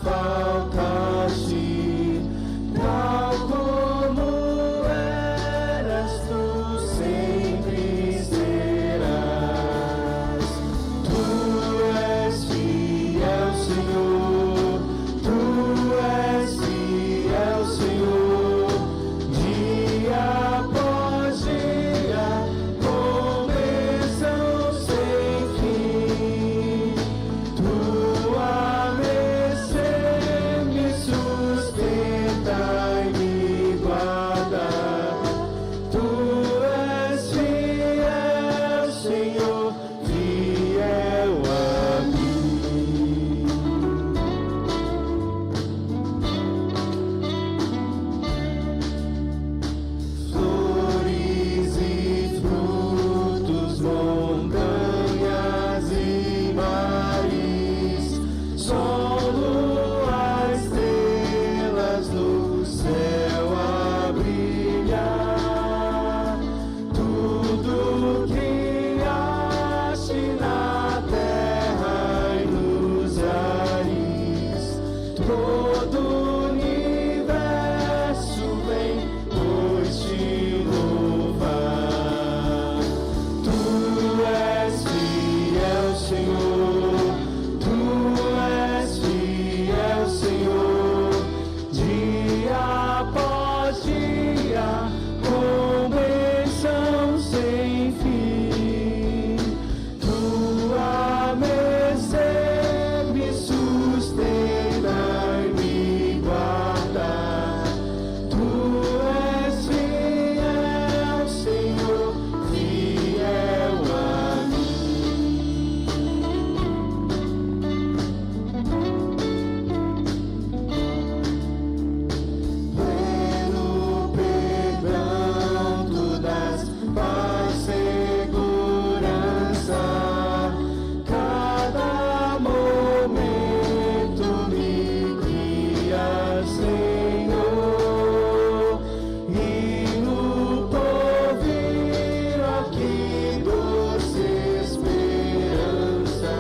faltaste, tal como eras, tu sempre serás. Tu és fiel, Senhor, tu és fiel, Senhor, dia após dia, com bênção sem fim. Tua mercê me sustenta e me guarda. Tu és fiel, Senhor, fiel a mim. Flores e frutos, montanhas e mares, sol, lua, estrelas no céu a brilhar. Tudo criaste na terra e nos ares, todo o universo vem pois te louvar. Tu és fiel, Senhor, tu és fiel, Senhor, dia após dia, com bênção sem fim. Tua mercê me sustenta e me guarda. Tu és fiel, Senhor, fiel a mim. Pleno perdão, tu dás paz, segurança. Cada momento me guias, Senhor, e no porvir aqui doce esperança,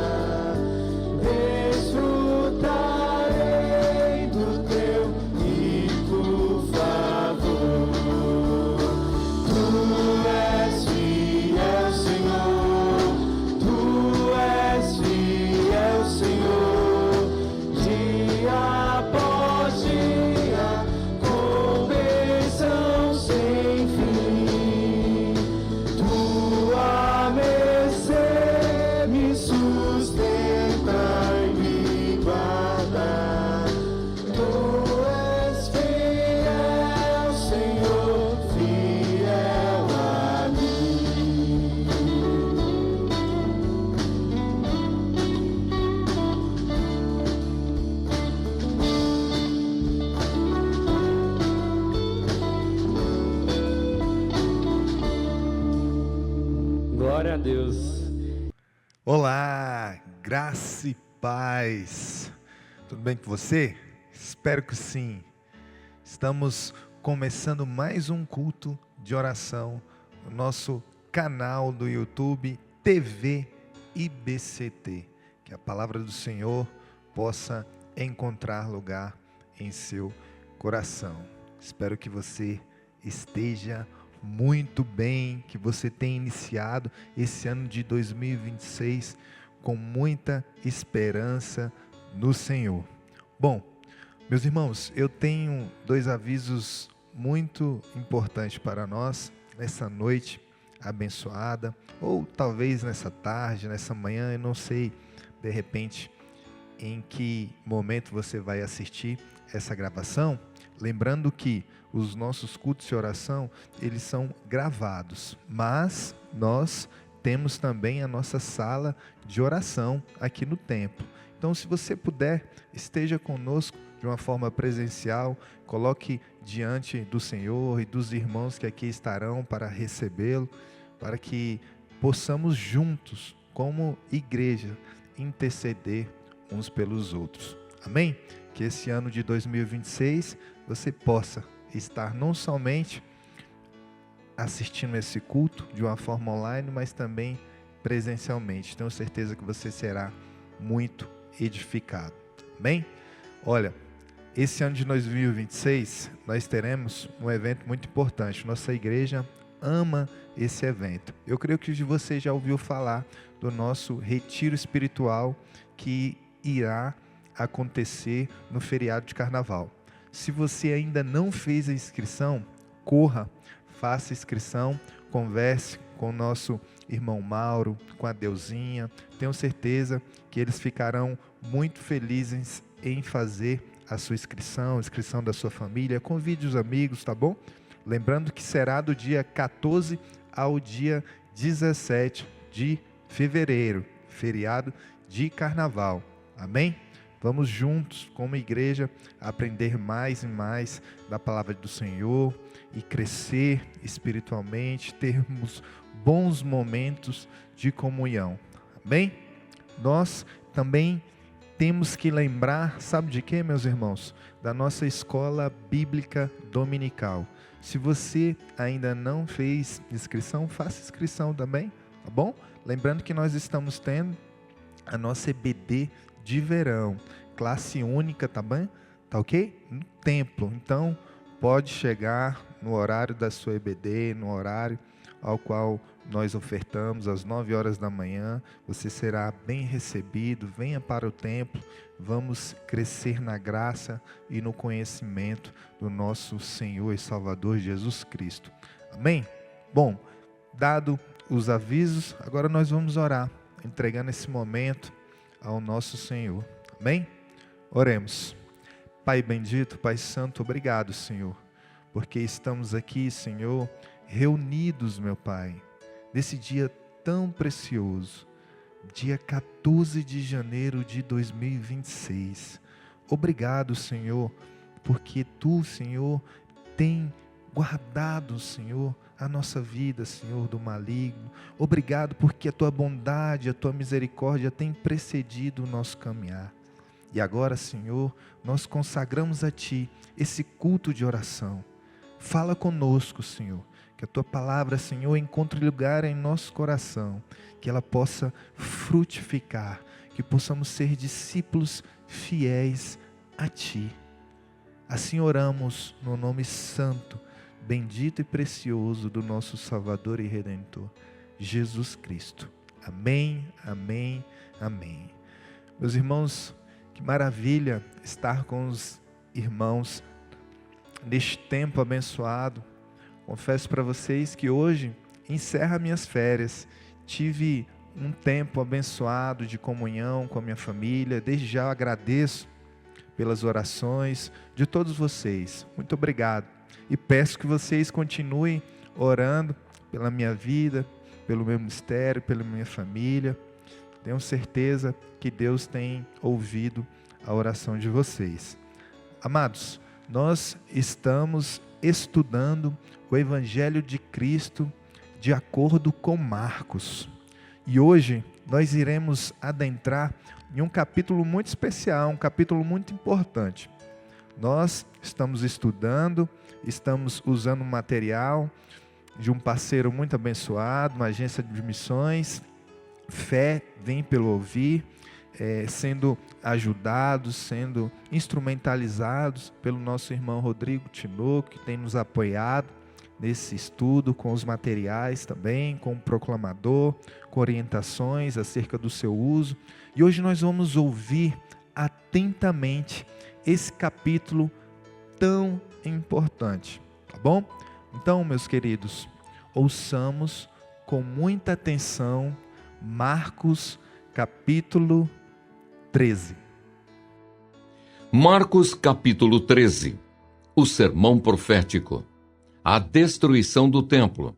desfrutarei do teu rico favor. Tu és fiel, Senhor, tu és fiel, Senhor, dia após dia, com bênção sem fim. Tua mercê me sustenta e me guarda. Tu és fiel, Senhor, fiel a mim. Glória a Deus. Olá, graça e paz. Tudo bem com você? Espero que sim. Estamos começando mais um culto de oração no nosso canal do YouTube TV IBCT. Que a palavra do Senhor possa encontrar lugar em seu coração. Espero que você esteja muito bem, que você tenha iniciado esse ano de 2026 com muita esperança no Senhor. Bom, meus irmãos, eu tenho dois avisos muito importantes para nós nessa noite abençoada, ou talvez nessa tarde, nessa manhã, eu não sei, de repente, em que momento você vai assistir essa gravação. Lembrando que os nossos cultos de oração, eles são gravados, mas nós temos também a nossa sala de oração aqui no templo. Então, se você puder, esteja conosco de uma forma presencial, coloque diante do Senhor e dos irmãos que aqui estarão para recebê-lo, para que possamos juntos, como igreja, interceder uns pelos outros. Amém? Que esse ano de 2026 você possa estar não somente assistindo esse culto de uma forma online, mas também presencialmente. Tenho certeza que você será muito edificado. Amém? Olha, esse ano de 2026, nós teremos um evento muito importante. Nossa igreja ama esse evento. Eu creio que você já ouviu falar do nosso retiro espiritual que irá acontecer no feriado de carnaval. Se você ainda não fez a inscrição, corra, faça a inscrição, converse com o nosso irmão Mauro, com a Deusinha. Tenho certeza que eles ficarão muito felizes em fazer a sua inscrição, a inscrição da sua família. Convide os amigos, tá bom? Lembrando que será do dia 14 ao dia 17 de fevereiro, feriado de carnaval. Amém? Vamos juntos, como igreja, aprender mais e mais da palavra do Senhor e crescer espiritualmente, termos bons momentos de comunhão. Amém? Nós também temos que lembrar, sabe de quê, meus irmãos? Da nossa escola bíblica dominical. Se você ainda não fez inscrição, faça inscrição também, tá bom? Lembrando que nós estamos tendo a nossa EBD de verão, classe única, tá bem? Tá ok? No templo. Então, pode chegar no horário da sua EBD, no horário ao qual nós ofertamos, às 9 horas da manhã. Você será bem recebido. Venha para o templo. Vamos crescer na graça e no conhecimento do nosso Senhor e Salvador Jesus Cristo. Amém? Bom, dado os avisos, agora nós vamos orar, entregando esse momento ao nosso Senhor. Amém? Oremos. Pai bendito, Pai santo, obrigado, Senhor, porque estamos aqui, Senhor, reunidos, meu Pai, nesse dia tão precioso, dia 14 de janeiro de 2026. Obrigado, Senhor, porque Tu, Senhor, tem guardado, Senhor, a nossa vida, Senhor, do maligno. Obrigado porque a Tua bondade, a Tua misericórdia tem precedido o nosso caminhar. E agora, Senhor, nós consagramos a Ti esse culto de oração. Fala conosco, Senhor, que a Tua palavra, Senhor, encontre lugar em nosso coração, que ela possa frutificar, que possamos ser discípulos fiéis a Ti. Assim oramos no nome santo, bendito e precioso do nosso Salvador e Redentor, Jesus Cristo. Amém, amém, amém. Meus irmãos, que maravilha estar com os irmãos neste tempo abençoado. Confesso para vocês que hoje encerra minhas férias. Tive um tempo abençoado de comunhão com a minha família. Desde já eu agradeço pelas orações de todos vocês. Muito obrigado. E peço que vocês continuem orando pela minha vida, pelo meu ministério, pela minha família. Tenho certeza que Deus tem ouvido a oração de vocês. Amados, nós estamos estudando o Evangelho de Cristo de acordo com Marcos. E hoje nós iremos adentrar em um capítulo muito especial, um capítulo muito importante. Nós estamos estudando, estamos usando um material de um parceiro muito abençoado, uma agência de missões. Fé vem pelo ouvir, sendo ajudados, sendo instrumentalizados pelo nosso irmão Rodrigo Tinoco, que tem nos apoiado nesse estudo, com os materiais também, com o proclamador, com orientações acerca do seu uso. E hoje nós vamos ouvir atentamente esse capítulo tão importante, tá bom? Então, meus queridos, ouçamos com muita atenção Marcos capítulo 13. Marcos capítulo 13. O sermão profético. A destruição do templo.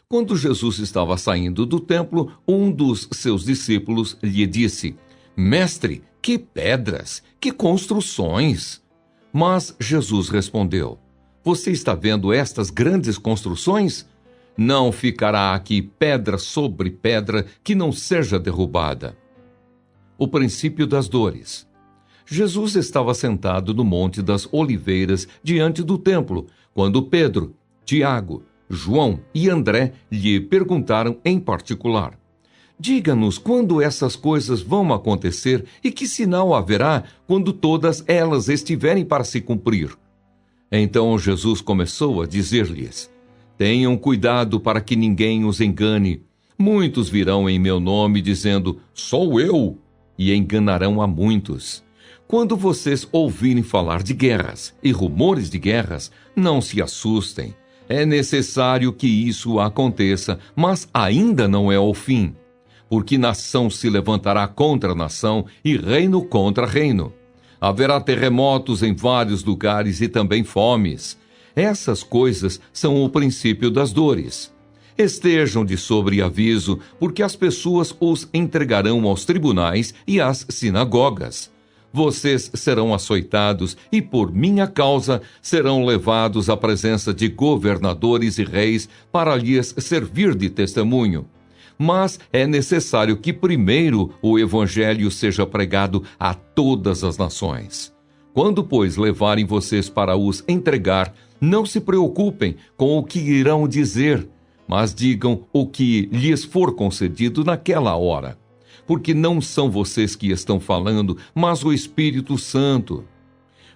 Quando Jesus estava saindo do templo, um dos seus discípulos lhe disse: Mestre, que pedras, que construções! Mas Jesus respondeu: Você está vendo estas grandes construções? Não ficará aqui pedra sobre pedra que não seja derrubada. O princípio das dores. Jesus estava sentado no Monte das Oliveiras, diante do templo, quando Pedro, Tiago, João e André lhe perguntaram em particular: Diga-nos quando essas coisas vão acontecer e que sinal haverá quando todas elas estiverem para se cumprir. Então Jesus começou a dizer-lhes: Tenham cuidado para que ninguém os engane. Muitos virão em meu nome dizendo, sou eu, e enganarão a muitos. Quando vocês ouvirem falar de guerras e rumores de guerras, não se assustem. É necessário que isso aconteça, mas ainda não é o fim. Porque nação se levantará contra nação e reino contra reino. Haverá terremotos em vários lugares e também fomes. Essas coisas são o princípio das dores. Estejam de sobreaviso, porque as pessoas os entregarão aos tribunais e às sinagogas. Vocês serão açoitados e, por minha causa, serão levados à presença de governadores e reis para lhes servir de testemunho. Mas é necessário que primeiro o evangelho seja pregado a todas as nações. Quando, pois, levarem vocês para os entregar, não se preocupem com o que irão dizer, mas digam o que lhes for concedido naquela hora. Porque não são vocês que estão falando, mas o Espírito Santo.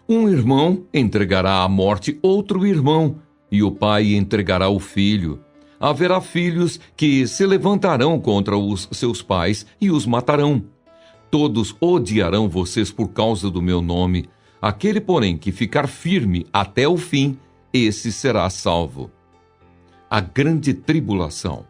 Um irmão entregará à morte outro irmão, e o pai entregará o filho. Haverá filhos que se levantarão contra os seus pais e os matarão. Todos odiarão vocês por causa do meu nome. Aquele, porém, que ficar firme até o fim, esse será salvo. A grande tribulação.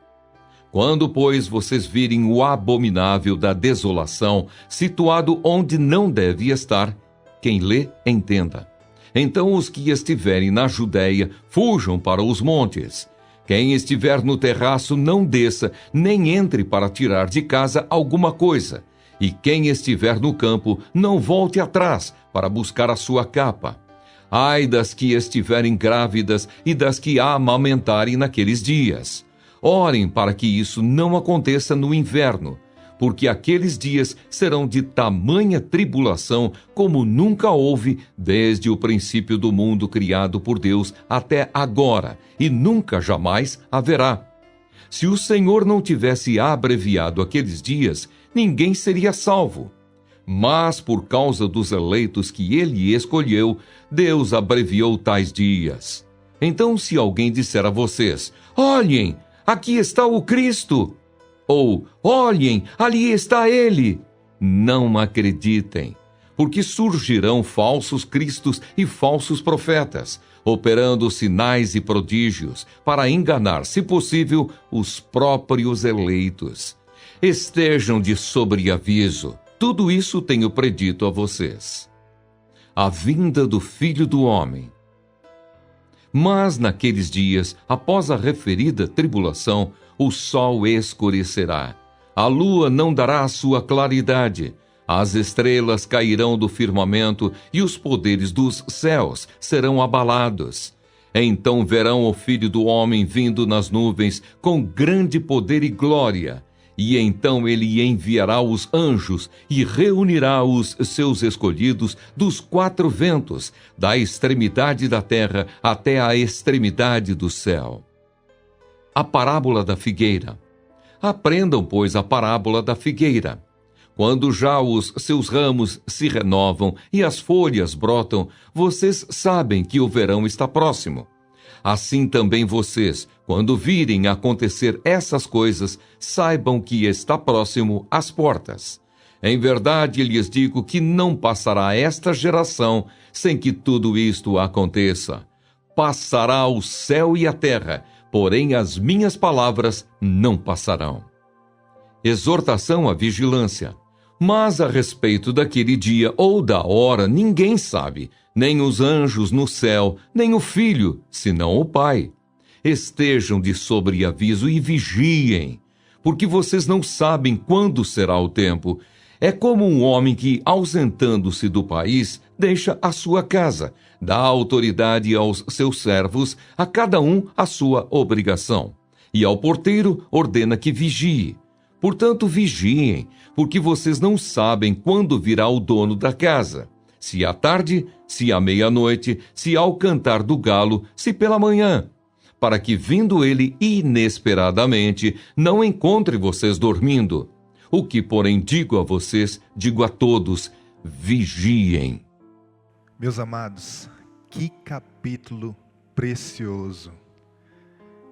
Quando, pois, vocês virem o abominável da desolação, situado onde não deve estar, quem lê, entenda. Então os que estiverem na Judéia, fujam para os montes. Quem estiver no terraço, não desça, nem entre para tirar de casa alguma coisa. E quem estiver no campo, não volte atrás para buscar a sua capa. Ai das que estiverem grávidas e das que a amamentarem naqueles dias. Orem para que isso não aconteça no inverno, porque aqueles dias serão de tamanha tribulação como nunca houve desde o princípio do mundo criado por Deus até agora, e nunca jamais haverá. Se o Senhor não tivesse abreviado aqueles dias, ninguém seria salvo. Mas por causa dos eleitos que ele escolheu, Deus abreviou tais dias. Então, se alguém disser a vocês, olhem, aqui está o Cristo, ou olhem, ali está ele, não acreditem, porque surgirão falsos cristos e falsos profetas, operando sinais e prodígios, para enganar, se possível, os próprios eleitos. Estejam de sobreaviso. Tudo isso tenho predito a vocês. A vinda do Filho do Homem. Mas naqueles dias, após a referida tribulação, o sol escurecerá, a lua não dará a sua claridade, as estrelas cairão do firmamento e os poderes dos céus serão abalados. Então verão o Filho do Homem vindo nas nuvens com grande poder e glória. E então ele enviará os anjos e reunirá os seus escolhidos dos quatro ventos, da extremidade da terra até a extremidade do céu. A parábola da figueira. Aprendam, pois, a parábola da figueira. Quando já os seus ramos se renovam e as folhas brotam, vocês sabem que o verão está próximo. Assim também vocês, quando virem acontecer essas coisas, saibam que está próximo às portas. Em verdade lhes digo que não passará esta geração sem que tudo isto aconteça. Passará o céu e a terra, porém as minhas palavras não passarão. Exortação à vigilância. Mas a respeito daquele dia ou da hora ninguém sabe, nem os anjos no céu, nem o Filho, senão o Pai. Estejam de sobreaviso e vigiem, porque vocês não sabem quando será o tempo. É como um homem que, ausentando-se do país, deixa a sua casa, dá autoridade aos seus servos, a cada um a sua obrigação, e ao porteiro ordena que vigie. Portanto, vigiem, porque vocês não sabem quando virá o dono da casa, se à tarde, se à meia-noite, se ao cantar do galo, se pela manhã. para que, vindo ele inesperadamente, não encontre vocês dormindo. O que, porém, digo a vocês, digo a todos: vigiem. Meus amados, que capítulo precioso.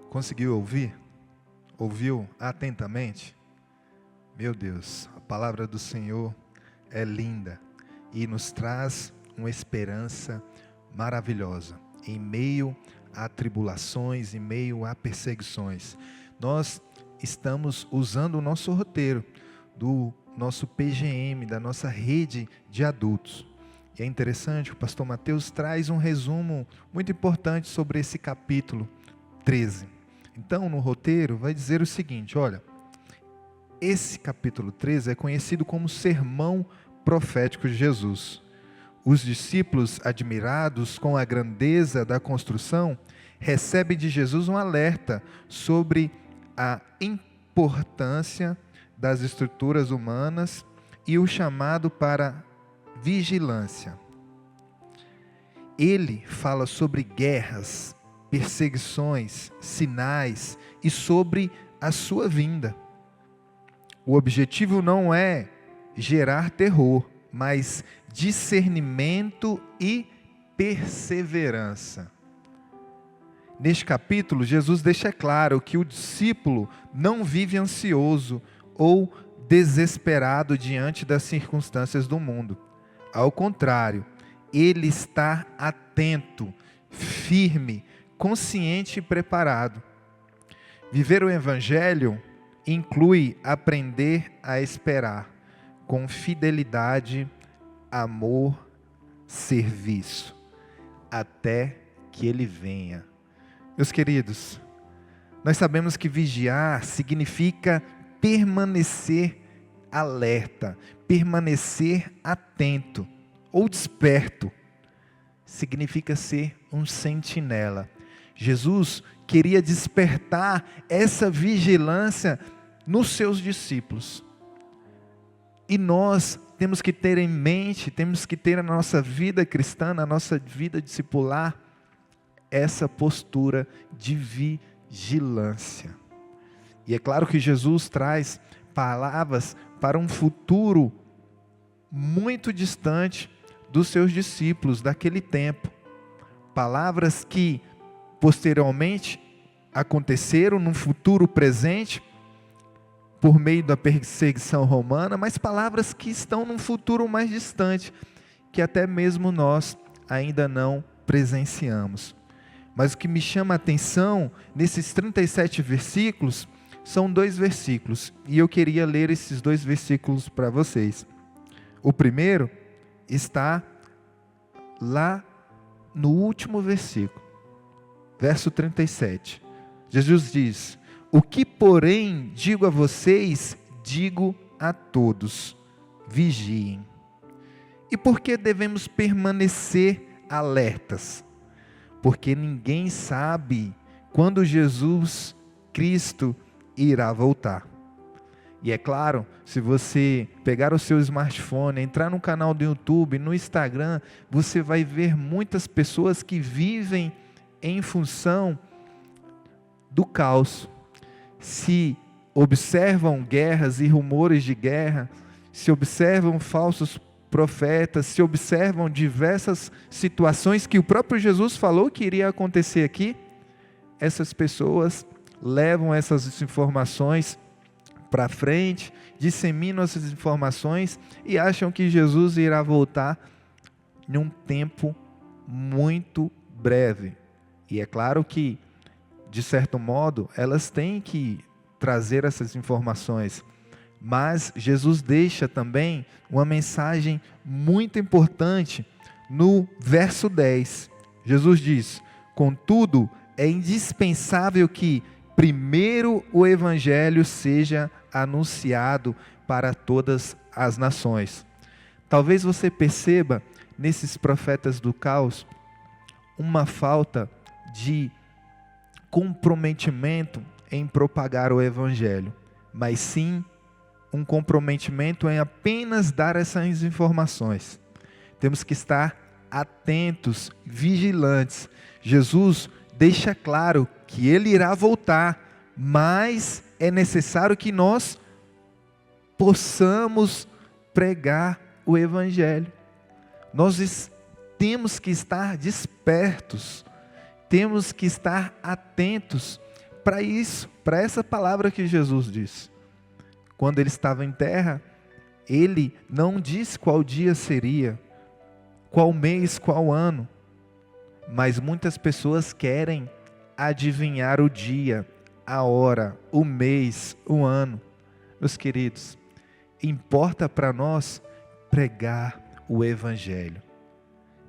Conseguiu ouvir? Ouviu atentamente? Meu Deus, a palavra do Senhor é linda e nos traz uma esperança maravilhosa em meio a tribulações, em meio a perseguições. Nós estamos usando o nosso roteiro do nosso PGM, da nossa rede de adultos. E é interessante, o pastor Mateus traz um resumo muito importante sobre esse capítulo 13. Então, no roteiro, vai dizer o seguinte, olha, esse capítulo 13 é conhecido como Sermão Profético de Jesus. Os discípulos, admirados com a grandeza da construção, recebem de Jesus um alerta sobre a importância das estruturas humanas e o chamado para vigilância. Ele fala sobre guerras, perseguições, sinais e sobre a sua vinda. O objetivo não é gerar terror, mas discernimento e perseverança. Neste capítulo, Jesus deixa claro que o discípulo não vive ansioso ou desesperado diante das circunstâncias do mundo. Ao contrário, ele está atento, firme, consciente e preparado. Viver o Evangelho inclui aprender a esperar com fidelidade, amor, serviço, até que Ele venha. Meus queridos, nós sabemos que vigiar significa permanecer alerta, permanecer atento ou desperto. Significa ser um sentinela. Jesus queria despertar essa vigilância nos seus discípulos. E nós temos que ter em mente, temos que ter na nossa vida cristã, na nossa vida discipular, essa postura de vigilância. E é claro que Jesus traz palavras para um futuro muito distante dos seus discípulos daquele tempo. Palavras que posteriormente aconteceram num futuro presente, por meio da perseguição romana, mas palavras que estão num futuro mais distante, que até mesmo nós ainda não presenciamos. Mas o que me chama a atenção, nesses 37 versículos, são 2 versículos, e eu queria ler esses 2 versículos para vocês. O primeiro está lá no último versículo, verso 37. Jesus diz: o que, porém, digo a vocês, digo a todos: vigiem. E por que devemos permanecer alertas? Porque ninguém sabe quando Jesus Cristo irá voltar. E é claro, se você pegar o seu smartphone, entrar no canal do YouTube, no Instagram, você vai ver muitas pessoas que vivem em função do caos. Se observam guerras e rumores de guerra, se observam falsos profetas, se observam diversas situações que o próprio Jesus falou que iria acontecer aqui, essas pessoas levam essas informações para frente, disseminam essas informações e acham que Jesus irá voltar em um tempo muito breve. E é claro que, de certo modo, elas têm que trazer essas informações. Mas Jesus deixa também uma mensagem muito importante no verso 10. Jesus diz: contudo, é indispensável que primeiro o Evangelho seja anunciado para todas as nações. Talvez você perceba nesses profetas do caos uma falta de comprometimento em propagar o Evangelho, mas sim um comprometimento em apenas dar essas informações. Temos que estar atentos, vigilantes. Jesus deixa claro que Ele irá voltar, mas é necessário que nós possamos pregar o Evangelho. Nós temos que estar despertos, temos que estar atentos para isso, para essa palavra que Jesus disse. Quando Ele estava em terra, Ele não disse qual dia seria, qual mês, qual ano, mas muitas pessoas querem adivinhar o dia, a hora, o mês, o ano. Meus queridos, importa para nós pregar o Evangelho.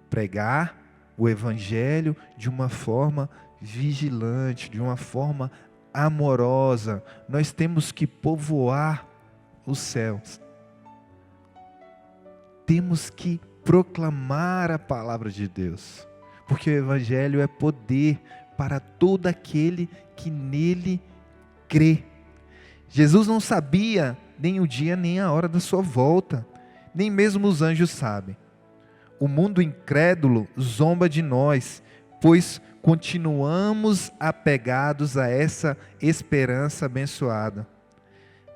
Pregar o Evangelho de uma forma vigilante, de uma forma amorosa. Nós temos que povoar os céus. Temos que proclamar a palavra de Deus, porque o Evangelho é poder para todo aquele que nele crê. Jesus não sabia nem o dia nem a hora da sua volta, nem mesmo os anjos sabem. O mundo incrédulo zomba de nós, pois continuamos apegados a essa esperança abençoada.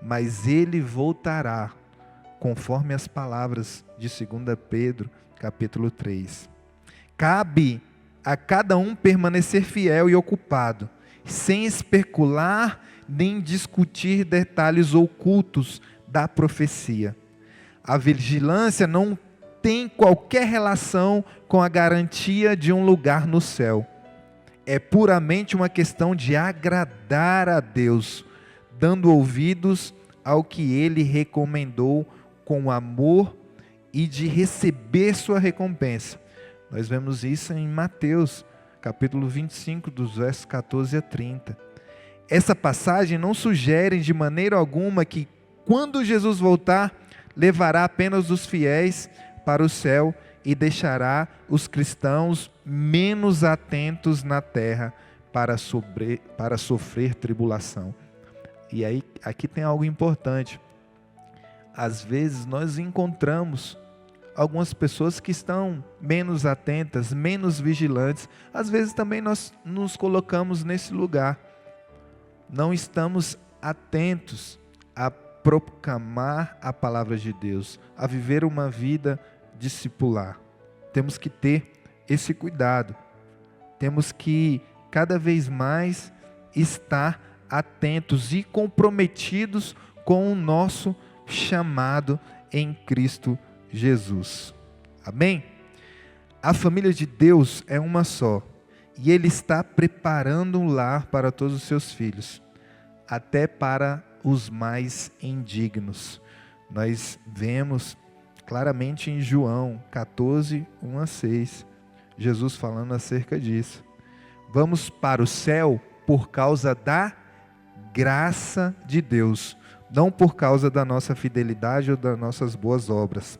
Mas Ele voltará, conforme as palavras de 2 Pedro, capítulo 3. Cabe a cada um permanecer fiel e ocupado, sem especular nem discutir detalhes ocultos da profecia. A vigilância não tem qualquer relação com a garantia de um lugar no céu. É puramente uma questão de agradar a Deus, dando ouvidos ao que Ele recomendou com amor e de receber sua recompensa. Nós vemos isso em Mateus, capítulo 25, dos versos 14 a 30. Essa passagem não sugere de maneira alguma que, quando Jesus voltar, levará apenas os fiéis para o céu e deixará os cristãos menos atentos na terra para sofrer tribulação. E aí, aqui tem algo importante. Às vezes nós encontramos algumas pessoas que estão menos atentas, menos vigilantes. Às vezes também nós nos colocamos nesse lugar. Não estamos atentos a proclamar a palavra de Deus, a viver uma vida discipular. Temos que ter esse cuidado. Temos que cada vez mais estar atentos e comprometidos com o nosso chamado em Cristo Jesus. Amém? A família de Deus é uma só, e Ele está preparando um lar para todos os seus filhos, até para os mais indignos. Nós vemos claramente em João 14, 1 a 6, Jesus falando acerca disso. Vamos para o céu por causa da graça de Deus, não por causa da nossa fidelidade ou das nossas boas obras.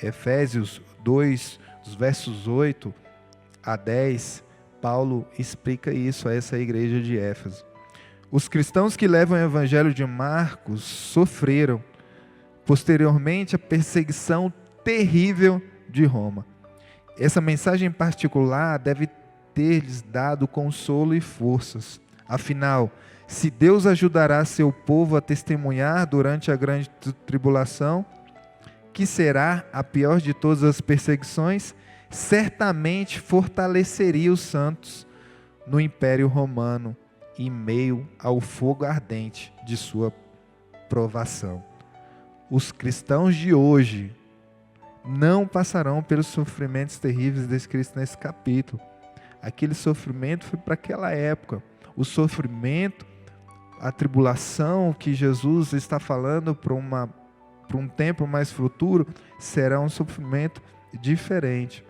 Efésios 2, dos versos 8 a 10, Paulo explica isso a essa igreja de Éfeso. Os cristãos que levam o evangelho de Marcos sofreram posteriormente a perseguição terrível de Roma. Essa mensagem em particular deve ter-lhes dado consolo e forças. Afinal, se Deus ajudará seu povo a testemunhar durante a grande tribulação, que será a pior de todas as perseguições, certamente fortaleceria os santos no Império Romano, em meio ao fogo ardente de sua provação. Os cristãos de hoje não passarão pelos sofrimentos terríveis descritos nesse capítulo. Aquele sofrimento foi para aquela época. O sofrimento, a tribulação que Jesus está falando para um tempo mais futuro, será um sofrimento diferente.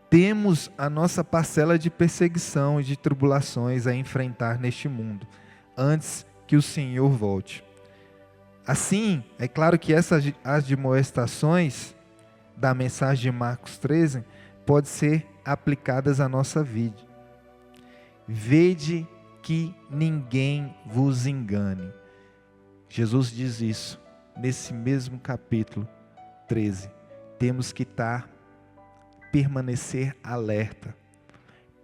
Temos a nossa parcela de perseguição e de tribulações a enfrentar neste mundo, antes que o Senhor volte. Assim, é claro que essas admoestações da mensagem de Marcos 13 podem ser aplicadas à nossa vida. Vede que ninguém vos engane. Jesus diz isso nesse mesmo capítulo 13. Temos que permanecer alerta,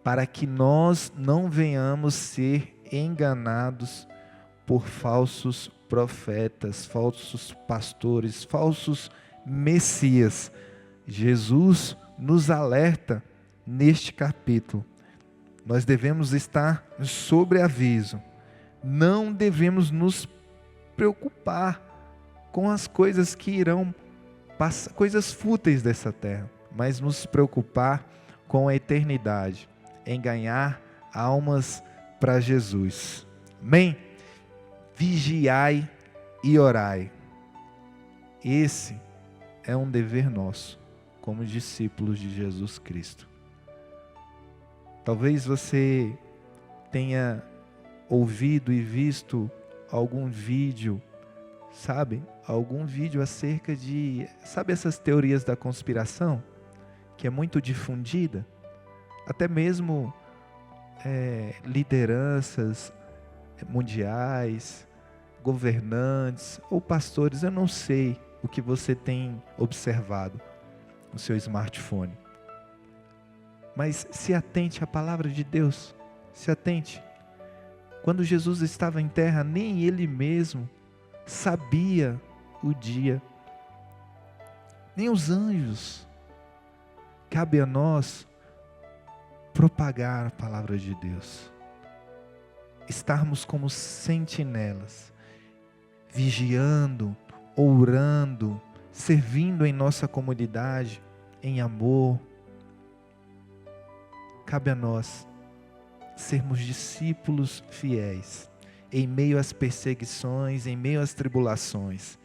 para que nós não venhamos ser enganados por falsos profetas, falsos pastores, falsos messias. Jesus nos alerta neste capítulo. Nós devemos estar sobre aviso. Não devemos nos preocupar com as coisas que irão passar, coisas fúteis dessa terra, mas nos preocupar com a eternidade, em ganhar almas para Jesus. Amém? Vigiai e orai. Esse é um dever nosso, como discípulos de Jesus Cristo. Talvez você tenha ouvido e visto algum vídeo, algum vídeo acerca de, essas teorias da conspiração, que é muito difundida, até mesmo lideranças mundiais, governantes ou pastores, eu não sei o que você tem observado no seu smartphone. Mas se atente à palavra de Deus, se atente. Quando Jesus estava em terra, nem Ele mesmo sabia o dia, nem os anjos. Cabe a nós propagar a palavra de Deus, estarmos como sentinelas, vigiando, orando, servindo em nossa comunidade, em amor. Cabe a nós sermos discípulos fiéis, em meio às perseguições, em meio às tribulações,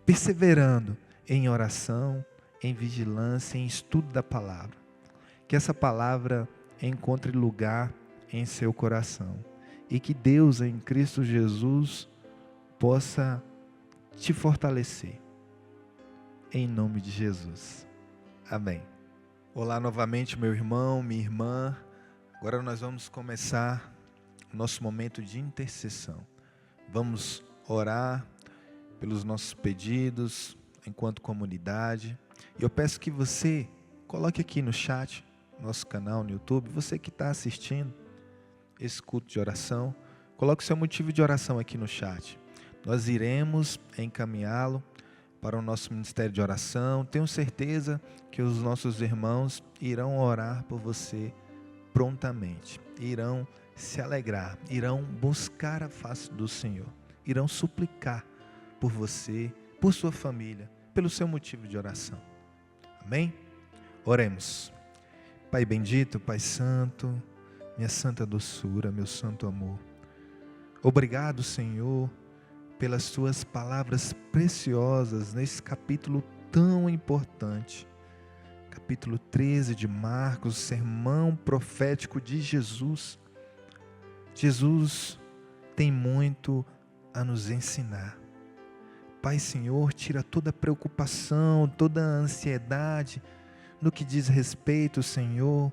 perseverando em oração, em vigilância, em estudo da palavra. Que essa palavra encontre lugar em seu coração e que Deus em Cristo Jesus possa te fortalecer. Em nome de Jesus. Amém. Olá novamente, meu irmão, minha irmã. Agora nós vamos começar o nosso momento de intercessão. Vamos orar pelos nossos pedidos enquanto comunidade. E eu peço que você coloque aqui no chat, nosso canal no YouTube, você que está assistindo esse culto de oração, coloque o seu motivo de oração aqui no chat. Nós iremos encaminhá-lo para o nosso ministério de oração. Tenho certeza que os nossos irmãos irão orar por você prontamente, irão se alegrar, irão buscar a face do Senhor, irão suplicar por você, por sua família, pelo seu motivo de oração. Amém? Oremos. Pai bendito, Pai santo, minha santa doçura, meu santo amor. Obrigado, Senhor, pelas tuas palavras preciosas nesse capítulo tão importante. Capítulo 13 de Marcos, sermão profético de Jesus. Jesus tem muito a nos ensinar. Pai, Senhor, tira toda a preocupação, toda a ansiedade no que diz respeito, Senhor,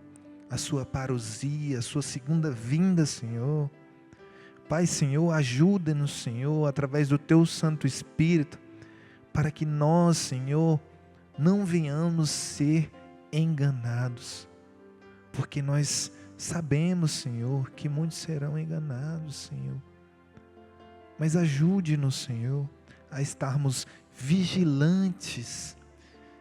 à sua parousia, à sua segunda vinda, Senhor. Pai, Senhor, ajuda-nos, Senhor, através do Teu Santo Espírito, para que nós, Senhor, não venhamos ser enganados, porque nós sabemos, Senhor, que muitos serão enganados, Senhor. Mas ajude-nos, Senhor, a estarmos vigilantes.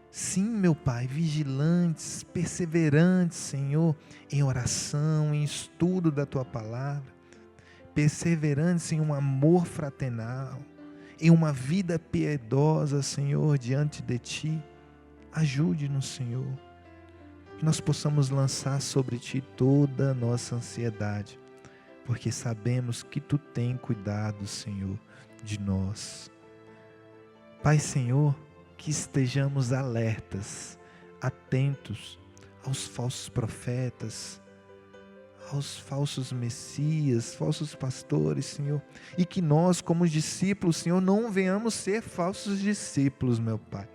Sim, meu Pai, vigilantes, perseverantes, Senhor, em oração, em estudo da Tua palavra, perseverantes em um amor fraternal, em uma vida piedosa, Senhor, diante de Ti. Ajude-nos, Senhor, que nós possamos lançar sobre Ti toda a nossa ansiedade, porque sabemos que Tu tem cuidado, Senhor, de nós. Pai, Senhor, que estejamos alertas, atentos aos falsos profetas, aos falsos messias, falsos pastores, Senhor, e que nós, como discípulos, Senhor, não venhamos ser falsos discípulos, meu Pai,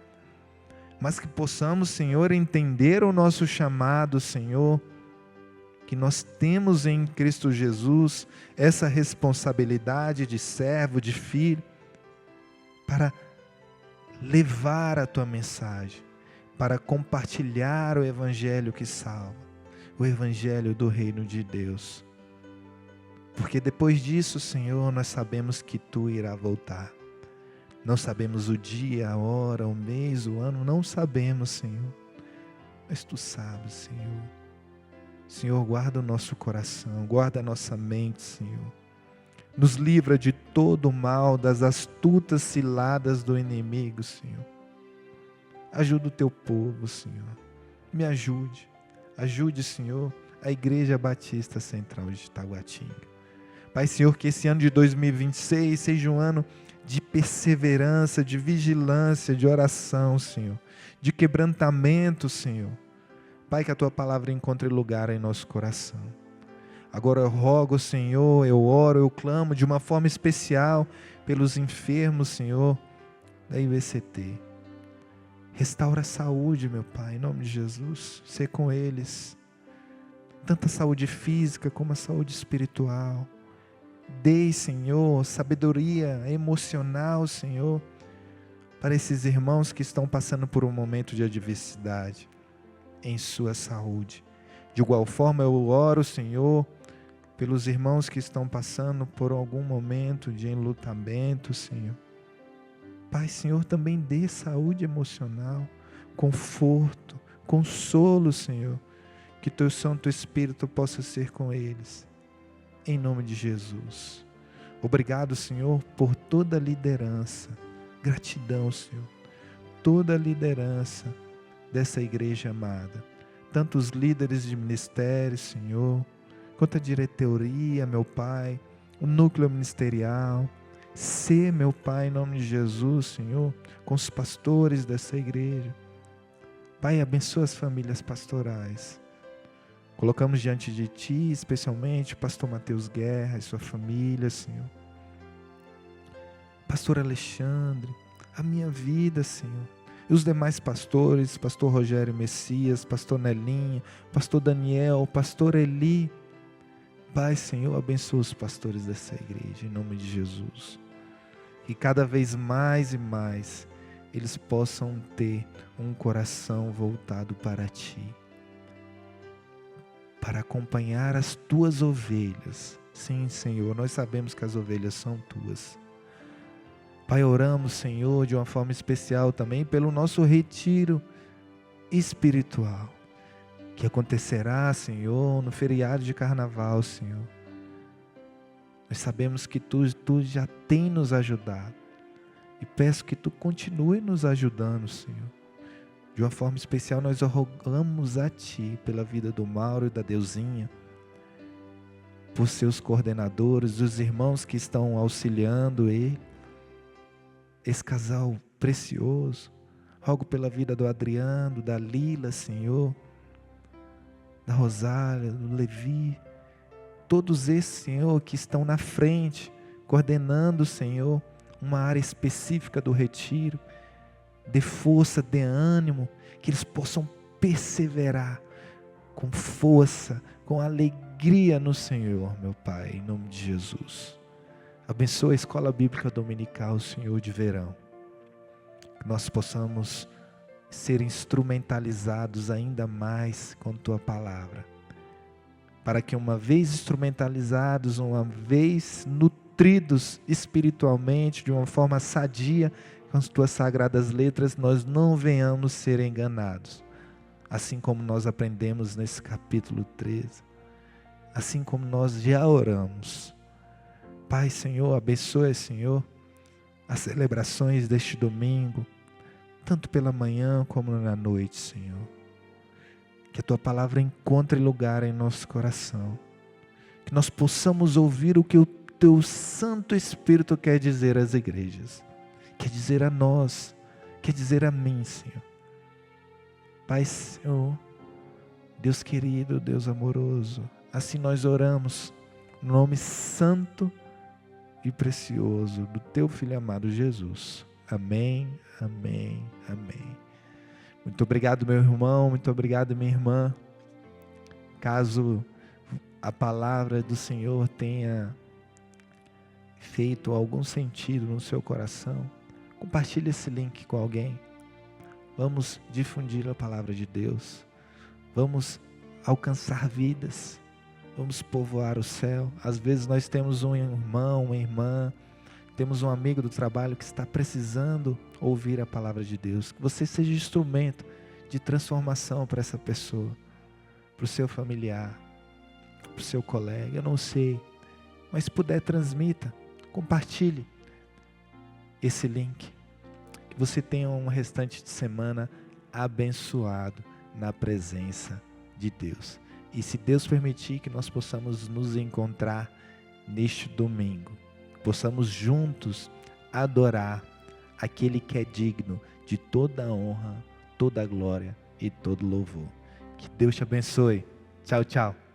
mas que possamos, Senhor, entender o nosso chamado, Senhor, que nós temos em Cristo Jesus essa responsabilidade de servo, de filho, para levar a Tua mensagem, para compartilhar o Evangelho que salva, o evangelho do reino de Deus. Porque depois disso, Senhor, nós sabemos que Tu irá voltar. Não sabemos o dia, a hora, o mês, o ano, não sabemos, Senhor. Mas Tu sabes, Senhor. Senhor, guarda o nosso coração, guarda a nossa mente, Senhor. Nos livra de todo o mal, das astutas ciladas do inimigo, Senhor. Ajuda o Teu povo, Senhor. Me ajude. Ajude, Senhor, a Igreja Batista Central de Taguatinga. Pai, Senhor, que esse ano de 2026 seja um ano de perseverança, de vigilância, de oração, Senhor. De quebrantamento, Senhor. Pai, que a Tua palavra encontre lugar em nosso coração. Agora eu rogo, Senhor, eu oro, eu clamo de uma forma especial pelos enfermos, Senhor, da IBCT. Restaura a saúde, meu Pai, em nome de Jesus. Sê com eles. Tanto a saúde física como a saúde espiritual. Dê, Senhor, sabedoria emocional, Senhor, para esses irmãos que estão passando por um momento de adversidade em sua saúde. De igual forma eu oro, Senhor, pelos irmãos que estão passando por algum momento de enlutamento, Senhor. Pai, Senhor, também dê saúde emocional, conforto, consolo, Senhor, que Teu Santo Espírito possa ser com eles, em nome de Jesus. Obrigado, Senhor, por toda a liderança, gratidão, Senhor, toda a liderança dessa igreja amada, tanto os líderes de ministério, Senhor, quanto a diretoria, meu Pai, o núcleo ministerial. Sê, meu Pai, em nome de Jesus, Senhor, com os pastores dessa igreja. Pai, abençoa as famílias pastorais. Colocamos diante de Ti, especialmente o pastor Mateus Guerra e sua família, Senhor. Pastor Alexandre, a minha vida, Senhor. E os demais pastores, pastor Rogério Messias, pastor Nelinho, pastor Daniel, pastor Eli. Pai, Senhor, abençoa os pastores dessa igreja, em nome de Jesus. Que cada vez mais e mais eles possam ter um coração voltado para Ti, para acompanhar as Tuas ovelhas. Sim, Senhor, nós sabemos que as ovelhas são Tuas. Pai, oramos, Senhor, de uma forma especial também pelo nosso retiro espiritual, que acontecerá, Senhor, no feriado de carnaval, Senhor. Nós sabemos que Tu já tem nos ajudado. E peço que Tu continue nos ajudando, Senhor. De uma forma especial, nós rogamos a Ti pela vida do Mauro e da Deusinha, por seus coordenadores, os irmãos que estão auxiliando ele, esse casal precioso. Rogo pela vida do Adriano, da Lila, Senhor, da Rosália, do Levi, todos esses, Senhor, que estão na frente, coordenando, Senhor, uma área específica do retiro. Dê força, dê ânimo, que eles possam perseverar com força, com alegria no Senhor, meu Pai, em nome de Jesus. Abençoa a escola bíblica dominical, Senhor, de verão. Que nós possamos ser instrumentalizados ainda mais com Tua palavra, para que uma vez instrumentalizados, uma vez nutridos espiritualmente, de uma forma sadia, com as Tuas sagradas letras, nós não venhamos ser enganados, assim como nós aprendemos nesse capítulo 13, assim como nós já oramos. Pai, Senhor, abençoe, Senhor, as celebrações deste domingo, tanto pela manhã como na noite, Senhor. Que a Tua palavra encontre lugar em nosso coração, que nós possamos ouvir o que o Teu Santo Espírito quer dizer às igrejas, quer dizer a nós, quer dizer a mim, Senhor. Pai, Senhor, Deus querido, Deus amoroso, assim nós oramos, no nome santo e precioso do Teu Filho amado Jesus. Amém, amém, amém. Muito obrigado, meu irmão, muito obrigado, minha irmã. Caso a palavra do Senhor tenha feito algum sentido no seu coração, compartilhe esse link com alguém. Vamos difundir a palavra de Deus. Vamos alcançar vidas. Vamos povoar o céu. Às vezes nós temos um irmão, uma irmã, temos um amigo do trabalho que está precisando ouvir a palavra de Deus. Que você seja instrumento de transformação para essa pessoa, para o seu familiar, para o seu colega, eu não sei. Mas se puder, transmita, compartilhe esse link. Que você tenha um restante de semana abençoado na presença de Deus. E se Deus permitir que nós possamos nos encontrar neste domingo, possamos juntos adorar aquele que é digno de toda a honra, toda a glória e todo louvor. Que Deus te abençoe. Tchau, tchau.